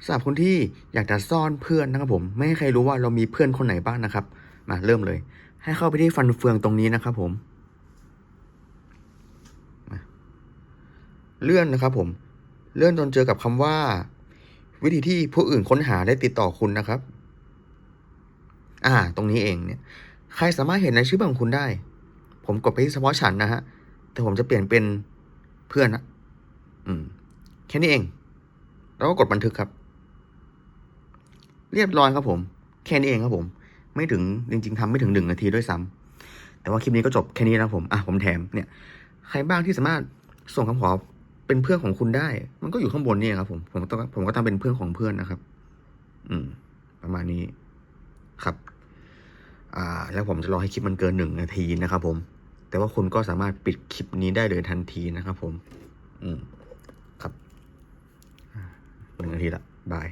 สำหรับคนที่อยากจะซ่อนเพื่อนนะครับผมไม่ให้ใครรู้ว่าเรามีเพื่อนคนไหนบ้างนะครับมาเริ่มเลยให้เข้าไปที่ฟันเฟืองตรงนี้นะครับผมเลื่อนนะครับผมเลื่อนจนเจอกับคำว่าวิธีที่ผู้อื่นค้นหาได้ติดต่อคุณนะครับตรงนี้เองเนี่ยใครสามารถเห็นรายชื่อของคุณได้ผมกดไปที่เฉพาะฉันนะฮะแต่ผมจะเปลี่ยนเป็นเพื่อนนะแค่นี้เองแล้วก็กดบันทึกครับเรียบร้อยครับผมแค่นี้เองครับผมไม่ถึงจริงๆทำไม่ถึง1 นาทีด้วยซ้ำแต่ว่าคลิปนี้ก็จบแค่นี้นะผมผมแถมเนี่ยใครบ้างที่สามารถส่งคำขอเป็นเพื่อนของคุณได้มันก็อยู่ข้างบนนี่ครับผมก็ตั้งเป็นเพื่อนของเพื่อนนะครับประมาณนี้ครับแล้วผมจะรอให้คลิปมันเกิน1 นาทีนะครับผมแต่ว่าคุณก็สามารถปิดคลิปนี้ได้เลยทันทีนะครับผมครับ1 นาทีละบาย